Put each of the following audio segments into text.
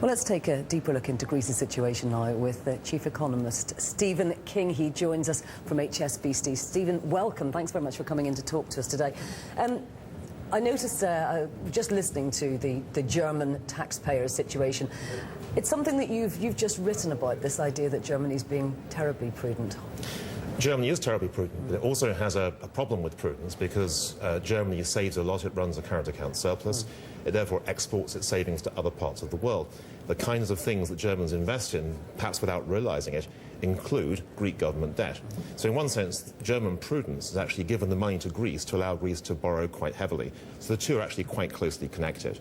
Well, let's take a deeper look into Greece's situation now with the chief economist, Stephen King. He joins us from HSBC. Stephen, welcome. Thanks very much for coming in to talk to us today. I noticed, just listening to the German taxpayer situation, it's something that you've just written about, this idea that Germany's being terribly prudent. Germany is terribly prudent, but it also has a problem with prudence because Germany saves a lot, it runs a current account surplus, it therefore exports its savings to other parts of the world. The kinds of things that Germans invest in, perhaps without realising it, include Greek government debt. So in one sense, German prudence has actually given the money to Greece to allow Greece to borrow quite heavily. So the two are actually quite closely connected.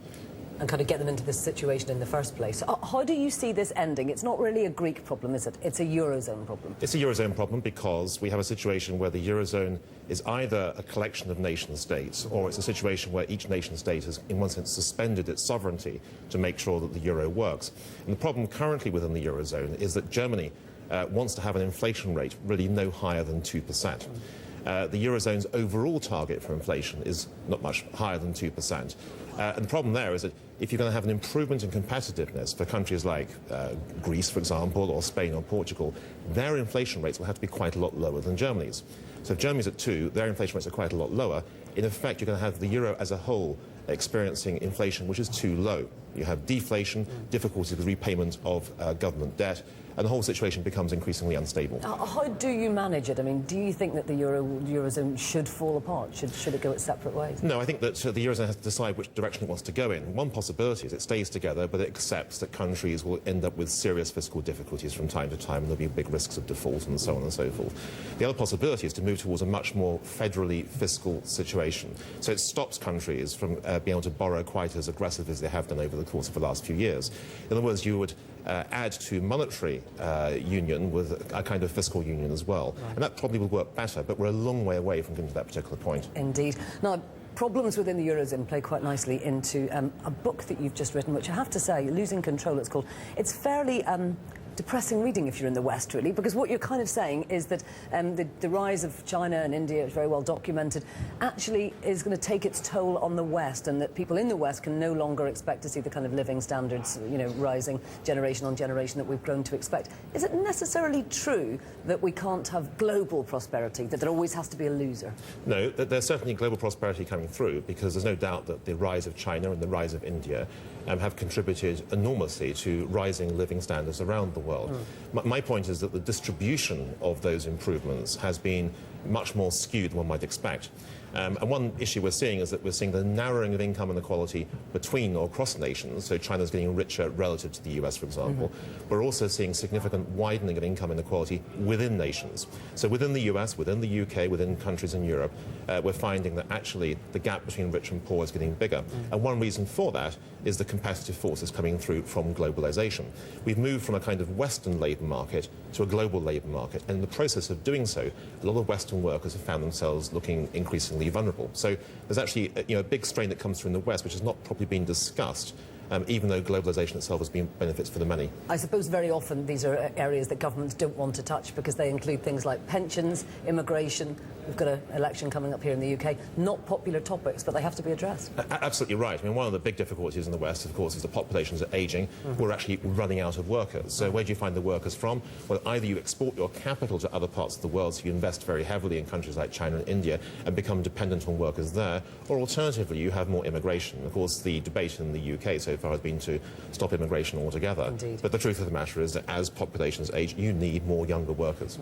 And kind of get them into this situation in the first place. How do you see this ending? It's not really a Greek problem, is it? It's a Eurozone problem. It's a Eurozone problem because we have a situation where the Eurozone is either a collection of nation-states or it's a situation where each nation-state has, in one sense, suspended its sovereignty to make sure that the euro works. And the problem currently within the Eurozone is that Germany wants to have an inflation rate really no higher than 2%. The Eurozone's overall target for inflation is not much higher than 2%. And the problem there is that if you're going to have an improvement in competitiveness for countries like Greece, for example, or Spain or Portugal, their inflation rates will have to be quite a lot lower than Germany's. So if Germany's at 2, their inflation rates are quite a lot lower. In effect, you're going to have the euro as a whole experiencing inflation which is too low. You have deflation, difficulty with repayment of government debt, and the whole situation becomes increasingly unstable. How do you manage it? I mean, do you think that the Eurozone should fall apart? Should it go its separate ways? No, I think that the Eurozone has to decide which direction it wants to go in. One possibility is it stays together, but it accepts that countries will end up with serious fiscal difficulties from time to time, and there'll be big risks of default and so on and so forth. The other possibility is to move towards a much more federally fiscal situation. So it stops countries from being able to borrow quite as aggressive as they have done over the course of the last few years. In other words, you would add to monetary union with a kind of fiscal union as well. Right. And that probably will work better, but we're a long way away from getting to that particular point. Indeed. Now, problems within the Eurozone play quite nicely into a book that you've just written, which I have to say, Losing Control it's called. It's fairly depressing reading if you're in the West, really, because what you're kind of saying is that the rise of China and India is very well documented, actually is going to take its toll on the West, and that people in the West can no longer expect to see the kind of living standards, you know, rising generation on generation that we've grown to expect. Is it necessarily true that we can't have global prosperity, that there always has to be a loser? No, there's certainly global prosperity coming through, because there's no doubt that the rise of China and the rise of India have contributed enormously to rising living standards around the world. My point is that the distribution of those improvements has been much more skewed than one might expect. And one issue we're seeing is that we're seeing the narrowing of income inequality between or across nations. So China's getting richer relative to the US, for example. We're also seeing significant widening of income inequality within nations. So within the US, within the UK, within countries in Europe, we're finding that actually the gap between rich and poor is getting bigger. And one reason for that is the competitive forces coming through from globalization. We've moved from a kind of Western labour market to a global labour market. And in the process of doing so, a lot of Western workers have found themselves looking increasingly vulnerable. So there's actually a big strain that comes through in the West, which has not properly been discussed, even though globalization itself has been benefits for the many. I suppose very often these are areas that governments don't want to touch because they include things like pensions, immigration. We've got an election coming up here in the UK. Not popular topics, but they have to be addressed. Absolutely right. I mean, one of the big difficulties in the West, of course, is the populations are ageing. We're actually running out of workers. So where do you find the workers from? Well, either you export your capital to other parts of the world, so you invest very heavily in countries like China and India and become dependent on workers there, or alternatively, you have more immigration. Of course, the debate in the UK so far has been to stop immigration altogether. Indeed. But the truth of the matter is that as populations age, you need more younger workers.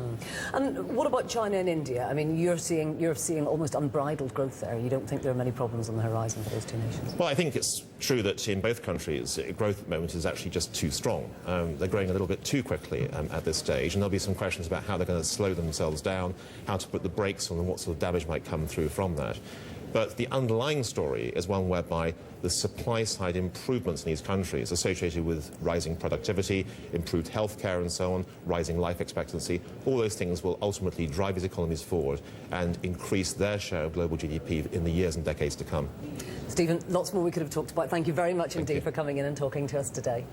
And what about China and India? I mean, you're seeing almost unbridled growth there. You don't think there are many problems on the horizon for those two nations? Well, I think it's true that in both countries, growth at the moment is actually just too strong. They're growing a little bit too quickly at this stage, and there'll be some questions about how they're going to slow themselves down, how to put the brakes on, and what sort of damage might come through from that. But the underlying story is one whereby the supply-side improvements in these countries associated with rising productivity, improved healthcare and so on, rising life expectancy, all those things will ultimately drive these economies forward and increase their share of global GDP in the years and decades to come. Stephen, lots more we could have talked about. Thank you very much indeed for coming in and talking to us today.